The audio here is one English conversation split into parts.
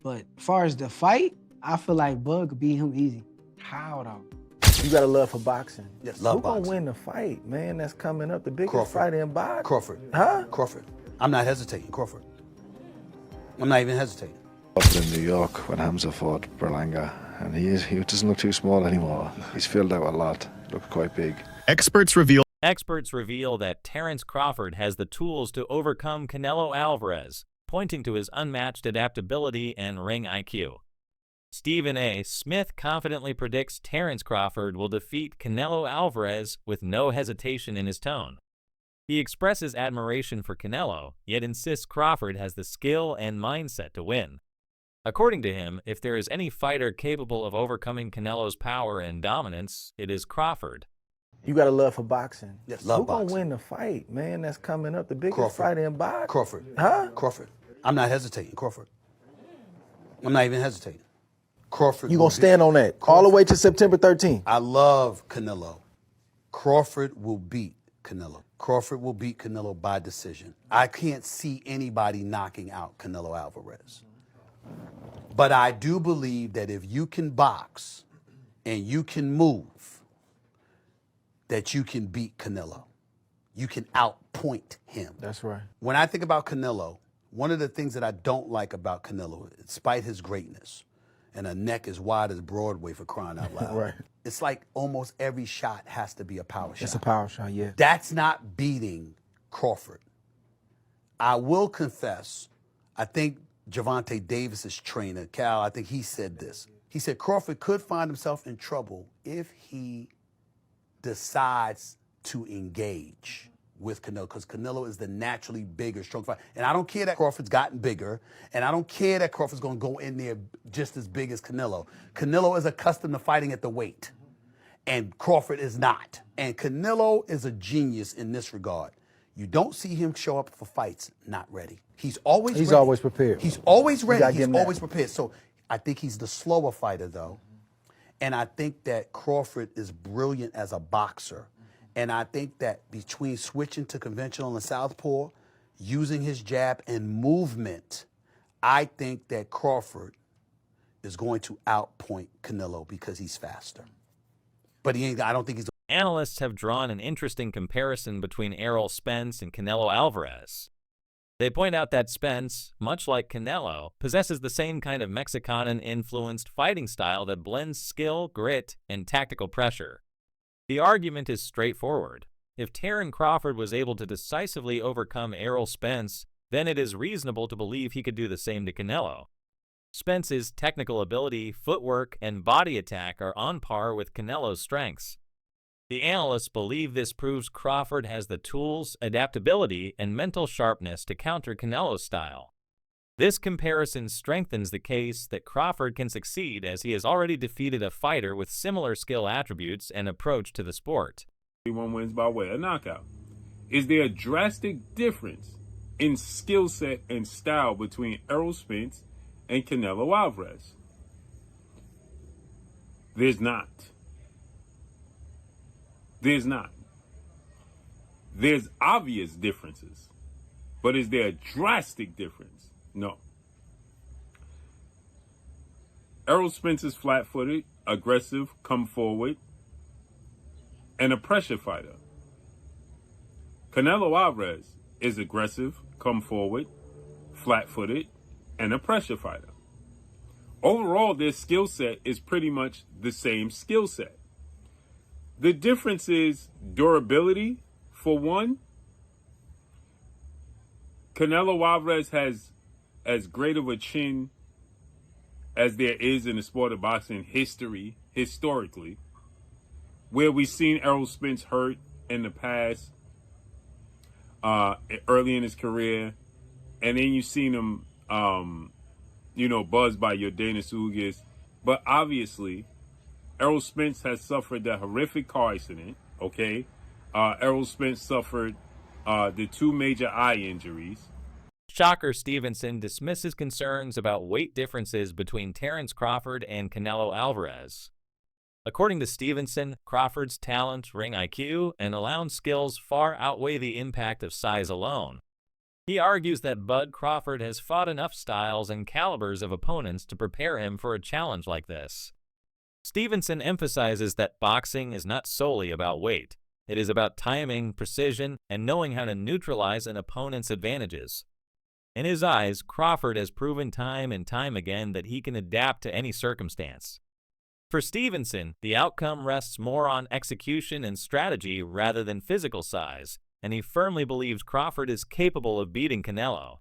But as far as the fight, I feel like Bud could beat him easy. How though? You got a love for boxing. Yes, Who love boxing. gonna win the fight, man? That's coming up, the biggest Crawford. fight in boxing. Crawford. Huh? Crawford. I'm not hesitating. Crawford. I'm not even hesitating. Up in New York when Hamza fought Berlanga, and he doesn't look too small anymore. He's filled out a lot. Looked quite big. Experts reveal that Terence Crawford has the tools to overcome Canelo Alvarez, pointing to his unmatched adaptability and ring IQ. Stephen A. Smith confidently predicts Terence Crawford will defeat Canelo Alvarez with no hesitation in his tone. He expresses admiration for Canelo, yet insists Crawford has the skill and mindset to win. According to him, if there is any fighter capable of overcoming Canelo's power and dominance, it is Crawford. You got a love for boxing. Yes, Who love gonna boxing. win the fight, man? That's coming up, the biggest Crawford. fight in boxing. Crawford. Huh? Crawford. I'm not hesitating. Crawford. I'm not even hesitating. Crawford. You will gonna stand on that all the way to September 13th? I love Canelo. Crawford will beat Canelo. Crawford will beat Canelo by decision. I can't see anybody knocking out Canelo Alvarez. But I do believe that if you can box and you can move, that you can beat Canelo. You can outpoint him. That's right. When I think about Canelo, one of the things that I don't like about Canelo, despite his greatness, and a neck as wide as Broadway for crying out loud, Right. it's like almost every shot has to be a power shot. It's a power shot, yeah. That's not beating Crawford. I will confess, I think Gervonta Davis's trainer, Cal, I think he said this. He said Crawford could find himself in trouble if he decides to engage with Canelo, because Canelo is the naturally bigger, strong fighter. And I don't care that Crawford's gotten bigger, and I don't care that Crawford's going to go in there just as big as Canelo. Canelo is accustomed to fighting at the weight, and Crawford is not. And Canelo is a genius in this regard. You don't see him show up for fights not ready. He's always ready. always prepared. He's always gotta ready. give He's him that. always prepared. So I think he's the slower fighter, though. And I think that Crawford is brilliant as a boxer. And I think that between switching to conventional and southpaw, using his jab and movement, I think that Crawford is going to outpoint Canelo because he's faster. But I don't think he's. Analysts have drawn an interesting comparison between Errol Spence and Canelo Alvarez. They point out that Spence, much like Canelo, possesses the same kind of Mexicanan-influenced fighting style that blends skill, grit, and tactical pressure. The argument is straightforward. If Terence Crawford was able to decisively overcome Errol Spence, then it is reasonable to believe he could do the same to Canelo. Spence's technical ability, footwork, and body attack are on par with Canelo's strengths. The analysts believe this proves Crawford has the tools, adaptability, and mental sharpness to counter Canelo's style. This comparison strengthens the case that Crawford can succeed, as he has already defeated a fighter with similar skill attributes and approach to the sport. One wins by way of knockout. Is there a drastic difference in skill set and style between Errol Spence and Canelo Alvarez? There's not. There's not. There's obvious differences, but is there a drastic difference? No. Errol Spence is flat-footed, aggressive, come forward, and a pressure fighter. Canelo Alvarez is aggressive, come forward, flat-footed, and a pressure fighter. Overall, their skill set is pretty much the same skill set. The difference is durability, for one. Canelo Alvarez has as great of a chin as there is in the sport of boxing historically, where we've seen Errol Spence hurt in the past, early in his career, and then you've seen him, buzzed by your Dana Sugas. But obviously, Errol Spence has suffered that horrific car accident, okay? Errol Spence suffered the 2 major eye injuries. Shocker Stevenson dismisses concerns about weight differences between Terence Crawford and Canelo Alvarez. According to Stevenson, Crawford's talent, ring IQ, and allowed skills far outweigh the impact of size alone. He argues that Bud Crawford has fought enough styles and calibers of opponents to prepare him for a challenge like this. Stevenson emphasizes that boxing is not solely about weight. It is about timing, precision, and knowing how to neutralize an opponent's advantages. In his eyes, Crawford has proven time and time again that he can adapt to any circumstance. For Stevenson, the outcome rests more on execution and strategy rather than physical size, and he firmly believes Crawford is capable of beating Canelo.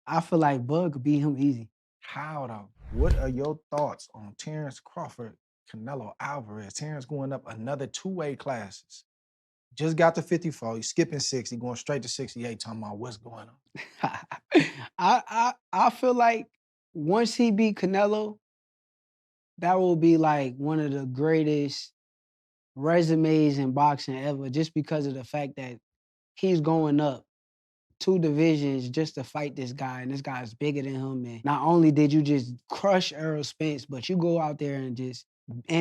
I feel like Bud could beat him easy. How though? What are your thoughts on Terence Crawford, Canelo Alvarez? Terence going up another 2 weight classes. Just got to 54. He's skipping 60, going straight to 68, talking about what's going on. I feel like once he beat Canelo, that will be like one of the greatest resumes in boxing ever, just because of the fact that he's going up 2 divisions just to fight this guy, and this guy's bigger than him. And not only did you just crush Errol Spence, but you go out there and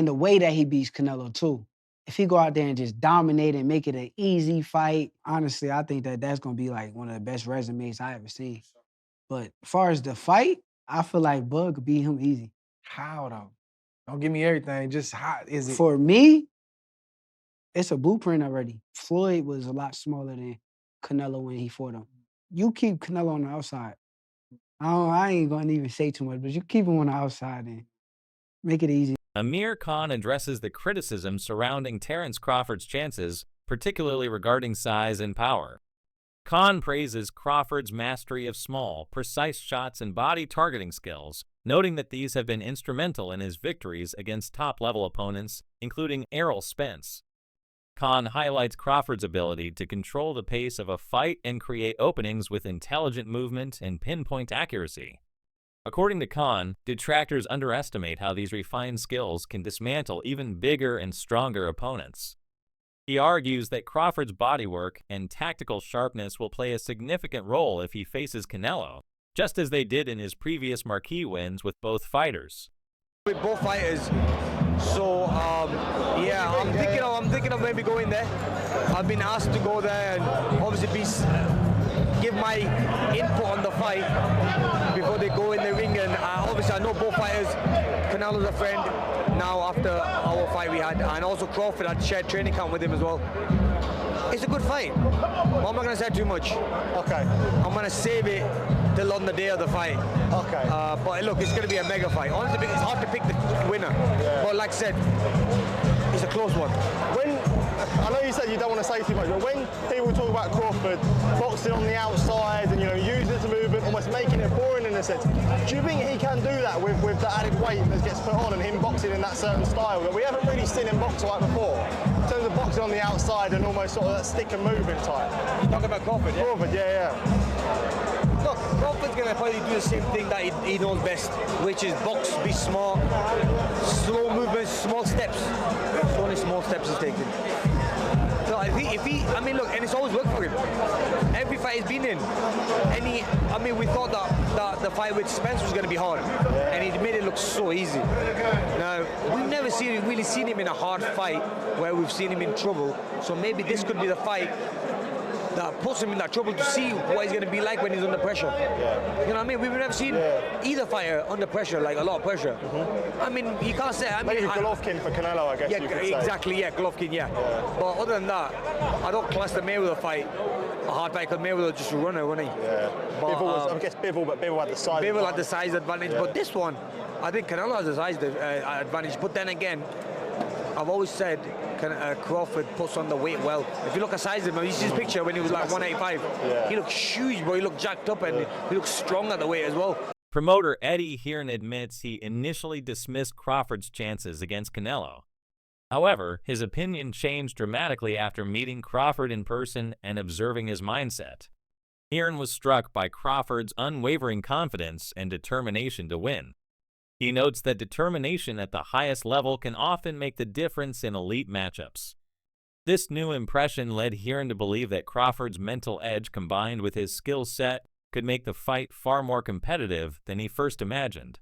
the way that he beats Canelo too. If he go out there and just dominate and make it an easy fight, honestly, I think that that's going to be like one of the best resumes I ever seen. But as far as the fight, I feel like Bud could beat him easy. How though? Don't give me everything. Just how is it? For me, it's a blueprint already. Floyd was a lot smaller than Canelo when he fought him. You keep Canelo on the outside. I ain't going to even say too much, but you keep him on the outside and make it easy. Amir Khan addresses the criticism surrounding Terence Crawford's chances, particularly regarding size and power. Khan praises Crawford's mastery of small, precise shots and body targeting skills, noting that these have been instrumental in his victories against top-level opponents, including Errol Spence. Khan highlights Crawford's ability to control the pace of a fight and create openings with intelligent movement and pinpoint accuracy. According to Khan, detractors underestimate how these refined skills can dismantle even bigger and stronger opponents. He argues that Crawford's bodywork and tactical sharpness will play a significant role if he faces Canelo, just as they did in his previous marquee wins with both fighters. With both fighters, so yeah, I'm thinking of maybe going there. I've been asked to go there and obviously give my input on the fight before they go in the ring. And obviously I know both fighters. Canelo's a friend now after our fight we had, and also Crawford had shared training camp with him as well. It's a good fight, but I'm not going to say too much. Okay. I'm going to save it till on the day of the fight. Okay. But look, it's going to be a mega fight. Honestly, it's hard to pick the winner. Yeah. But like I said, it's a close one. I know you said you don't want to say too much, but when people talk about Crawford boxing on the outside and using it as a movement, almost making it boring in a sense, do you think he can do that with the added weight that gets put on and him boxing in that certain style that we haven't really seen him box like before? In terms of boxing on the outside and almost sort of that stick and movement type. You're talking about Crawford, yeah? Crawford, yeah. Look, Crawford's going to probably do the same thing that he knows best, which is box, be smart, slow movements, small steps. It's only small steps he's taking. So I mean, look, and it's always worked for him. Every fight he's been in, we thought that the fight with Spence was going to be hard, and he made it look so easy. Now, we've never really seen him in a hard fight where we've seen him in trouble, so maybe this could be the fight that puts him in that trouble to see what he's going to be like when he's under pressure. Yeah. You know what I mean? We've never seen either fighter under pressure, like a lot of pressure. I mean, you can't say... Maybe Golovkin for Canelo, I guess you could say. Exactly, yeah, Golovkin, yeah. But other than that, I don't class the Mayweather fight a hard fight, because Mayweather just a runner, wasn't he? Yeah. But, Bivol was, I guess Bivol had the size Bivol had the size advantage, but this one, I think Canelo has the size advantage. But then again, I've always said Crawford puts on the weight well. If you look at size of him, you see his picture when he was like 185. He looked huge, but he looked jacked up, and he looked strong at the weight as well. Promoter Eddie Hearn admits he initially dismissed Crawford's chances against Canelo. However, his opinion changed dramatically after meeting Crawford in person and observing his mindset. Hearn was struck by Crawford's unwavering confidence and determination to win. He notes that determination at the highest level can often make the difference in elite matchups. This new impression led Hearn to believe that Crawford's mental edge combined with his skill set could make the fight far more competitive than he first imagined.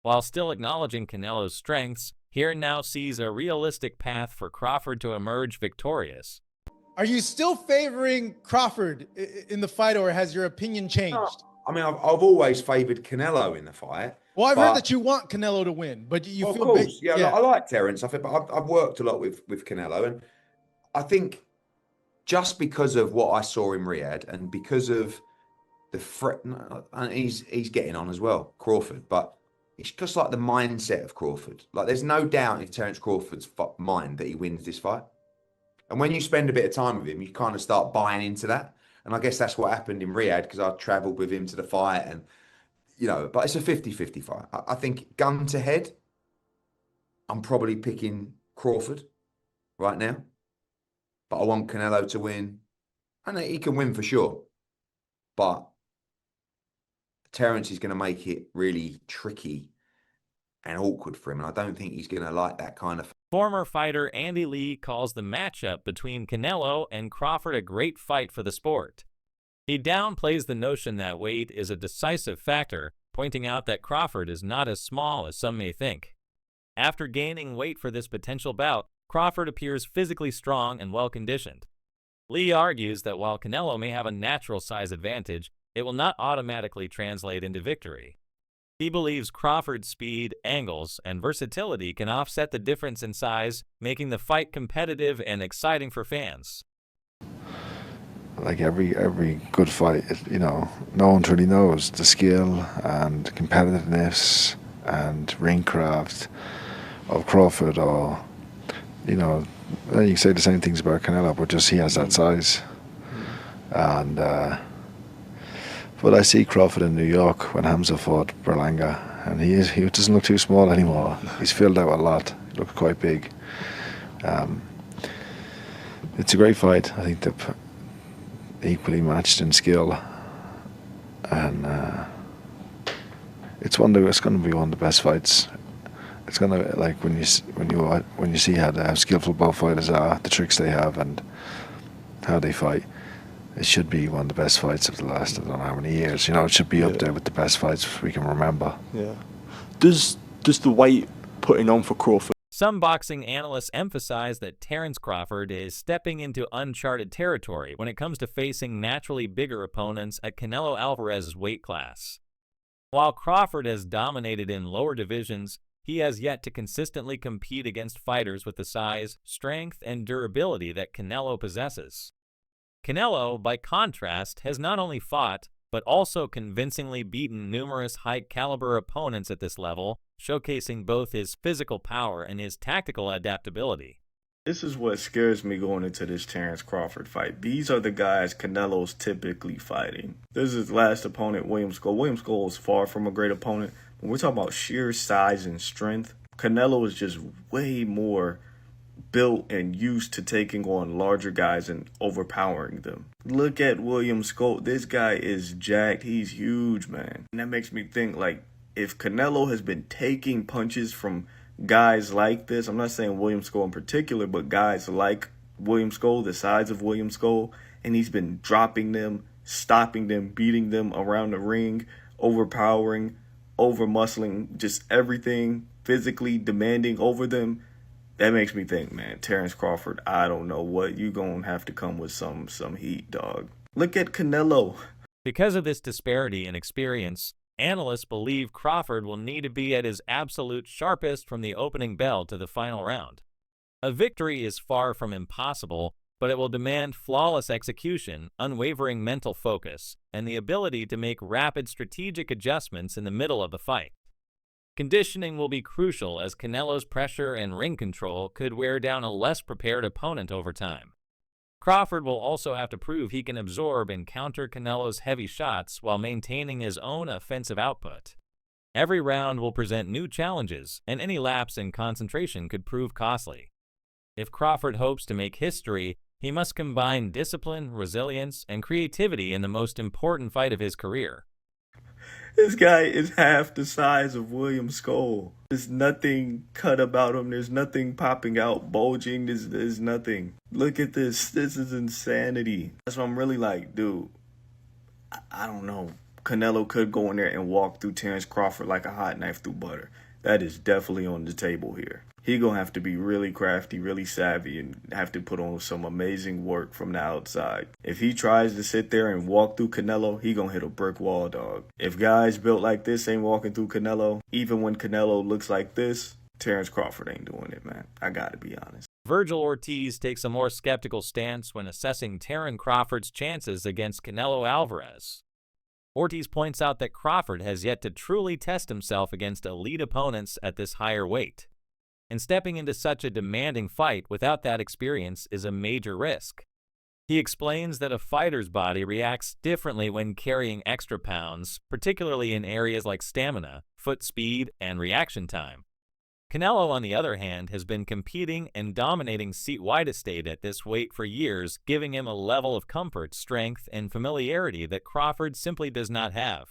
While still acknowledging Canelo's strengths, Hearn now sees a realistic path for Crawford to emerge victorious. Are you still favoring Crawford in the fight, or has your opinion changed? I mean, I've always favoured Canelo in the fight. Well, I've heard that you want Canelo to win, but you Of feel course, big. I like Terence. But I've worked a lot with Canelo, and I think just because of what I saw in Riyadh, and because of the threat, and he's getting on as well, Crawford. But it's just like the mindset of Crawford. Like, there's no doubt in Terence Crawford's mind that he wins this fight. And when you spend a bit of time with him, you kind of start buying into that. And I guess that's what happened in Riyadh, because I travelled with him to the fight, and but it's a 50-50 fight. I think gun to head, I'm probably picking Crawford right now. But I want Canelo to win. And he can win for sure. But Terence is going to make it really tricky and awkward for him. And I don't think he's going to like that kind of. Former fighter Andy Lee calls the matchup between Canelo and Crawford a great fight for the sport. He downplays the notion that weight is a decisive factor, pointing out that Crawford is not as small as some may think. After gaining weight for this potential bout, Crawford appears physically strong and well-conditioned. Lee argues that while Canelo may have a natural size advantage, it will not automatically translate into victory. He believes Crawford's speed, angles, and versatility can offset the difference in size, making the fight competitive and exciting for fans. Like every good fight, no one really knows the skill and competitiveness and ring craft of Crawford, or you can say the same things about Canelo, but just he has that size. And but I see Crawford in New York when Hamza fought Berlanga, and he doesn't look too small anymore. He's filled out a lot. He looks quite big. It's a great fight. I think they're equally matched in skill, and it's going to be one of the best fights. It's going to, like, when you see how skillful both fighters are, the tricks they have, and how they fight. It should be one of the best fights of the last, I don't know how many years. It should be up there with the best fights we can remember. Yeah. Does the weight putting on for Crawford? Some boxing analysts emphasize that Terence Crawford is stepping into uncharted territory when it comes to facing naturally bigger opponents at Canelo Alvarez's weight class. While Crawford has dominated in lower divisions, he has yet to consistently compete against fighters with the size, strength, and durability that Canelo possesses. Canelo, by contrast, has not only fought, but also convincingly beaten numerous high-caliber opponents at this level, showcasing both his physical power and his tactical adaptability. This is what scares me going into this Terence Crawford fight. These are the guys Canelo's typically fighting. This is his last opponent, William Scull. William Scull is far from a great opponent. When we're talking about sheer size and strength, Canelo is just way more built and used to taking on larger guys and overpowering them. Look at William Scull. This guy is jacked. He's huge, man. And that makes me think, like, if Canelo has been taking punches from guys like this, I'm not saying William Scull in particular, but guys like William Scull, the size of William Scull, and he's been dropping them, stopping them, beating them around the ring, overpowering, over-muscling, just everything, physically demanding over them. That makes me think, man, Terence Crawford, I don't know what, you gonna have to come with some heat, dog. Look at Canelo. Because of this disparity in experience, analysts believe Crawford will need to be at his absolute sharpest from the opening bell to the final round. A victory is far from impossible, but it will demand flawless execution, unwavering mental focus, and the ability to make rapid strategic adjustments in the middle of the fight. Conditioning will be crucial, as Canelo's pressure and ring control could wear down a less prepared opponent over time. Crawford will also have to prove he can absorb and counter Canelo's heavy shots while maintaining his own offensive output. Every round will present new challenges, and any lapse in concentration could prove costly. If Crawford hopes to make history, he must combine discipline, resilience, and creativity in the most important fight of his career. This guy is half the size of William Scull. There's nothing cut about him. There's nothing popping out, bulging. There's nothing. Look at this. This is insanity. That's what I'm really like, dude. I don't know. Canelo could go in there and walk through Terence Crawford like a hot knife through butter. That is definitely on the table here. He gonna have to be really crafty, really savvy, and have to put on some amazing work from the outside. If he tries to sit there and walk through Canelo, he gonna hit a brick wall, dog. If guys built like this ain't walking through Canelo, even when Canelo looks like this, Terence Crawford ain't doing it, man. I gotta be honest. Virgil Ortiz takes a more skeptical stance when assessing Terence Crawford's chances against Canelo Alvarez. Ortiz points out that Crawford has yet to truly test himself against elite opponents at this higher weight, and stepping into such a demanding fight without that experience is a major risk. He explains that a fighter's body reacts differently when carrying extra pounds, particularly in areas like stamina, foot speed, and reaction time. Canelo, on the other hand, has been competing and dominating seat-wide estate at this weight for years, giving him a level of comfort, strength, and familiarity that Crawford simply does not have.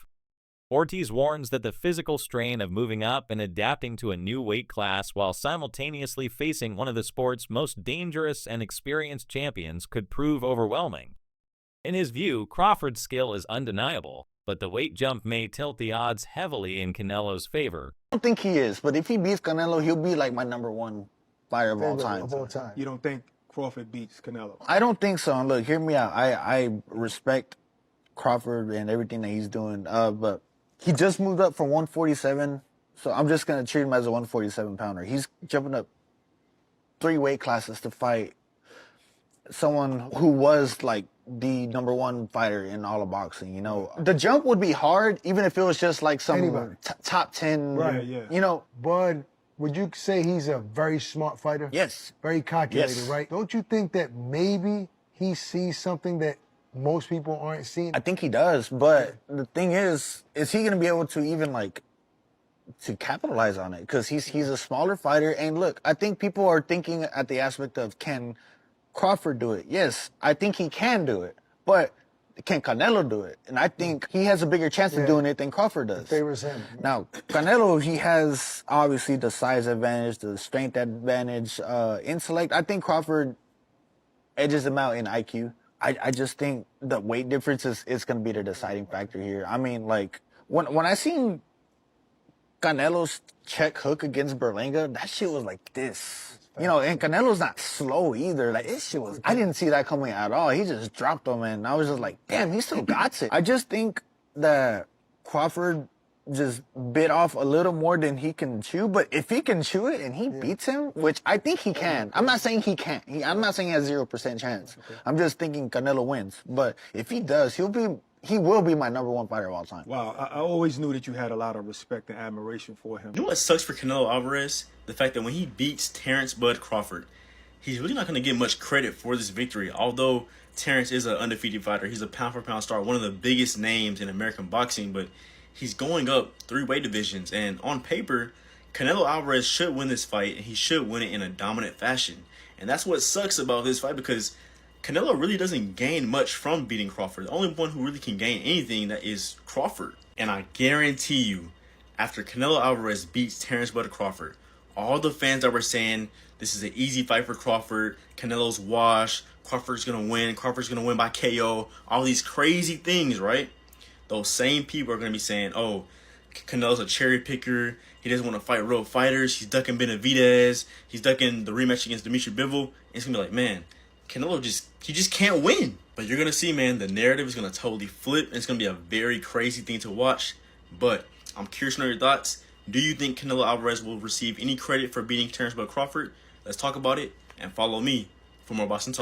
Ortiz warns that the physical strain of moving up and adapting to a new weight class while simultaneously facing one of the sport's most dangerous and experienced champions could prove overwhelming. In his view, Crawford's skill is undeniable, but the weight jump may tilt the odds heavily in Canelo's favor. I don't think he is, but if he beats Canelo, he'll be like my #1 fighter of all time. You don't think Crawford beats Canelo? I don't think so. And look, hear me out. I respect Crawford and everything that he's doing, but he just moved up from 147, so I'm just going to treat him as a 147-pounder. He's jumping up 3 weight classes to fight someone who was like the #1 fighter in all of boxing, you know. The jump would be hard, even if it was just like some top 10, right, yeah. You know. Bud, would you say he's a very smart fighter? Yes. Very calculated, Yes. right? Don't you think that maybe he sees something that most people aren't seeing? I think he does, but the thing is he going to be able to even like to capitalize on it? Because he's a smaller fighter, and look, I think people are thinking at the aspect of, can Crawford do it? Yes, I think he can do it, but can Canelo do it? And I think he has a bigger chance of doing it than Crawford does. It favors him. Now, Canelo, he has obviously the size advantage, the strength advantage, intellect. I think Crawford edges him out in IQ. I just think the weight difference is going to be the deciding factor here. I mean, like, when I seen Canelo's check hook against Berlanga, that shit was like this. You know, and Canelo's not slow either. Like, this shit was, I didn't see that coming at all. He just dropped him, and I was just like, damn, he still got it. I just think that Crawford just bit off a little more than he can chew, but if he can chew it and he beats him, which I think he can. I'm not saying he can't. I'm not saying he has 0% chance. I'm just thinking Canelo wins. But if he does, he will be my #1 fighter of all time. Wow, I always knew that you had a lot of respect and admiration for him. You know what sucks for Canelo Alvarez? The fact that when he beats Terence Bud Crawford, he's really not going to get much credit for this victory. Although Terence is an undefeated fighter, he's a pound-for-pound star, one of the biggest names in American boxing, but he's going up 3 weight divisions, and on paper, Canelo Alvarez should win this fight, and he should win it in a dominant fashion. And that's what sucks about this fight, because Canelo really doesn't gain much from beating Crawford. The only one who really can gain anything that is Crawford. And I guarantee you, after Canelo Alvarez beats Terence Bud Crawford, all the fans that were saying this is an easy fight for Crawford, Canelo's washed, Crawford's going to win by KO, all these crazy things, right? Those same people are going to be saying, oh, Canelo's a cherry picker, he doesn't want to fight real fighters, he's ducking Benavidez, he's ducking the rematch against Dimitri Bivol. And it's going to be like, man, Canelo he just can't win. But you're going to see, man, the narrative is going to totally flip. And it's going to be a very crazy thing to watch. But I'm curious to know your thoughts. Do you think Canelo Alvarez will receive any credit for beating Terence Bud Crawford? Let's talk about it and follow me for more Boston Talk.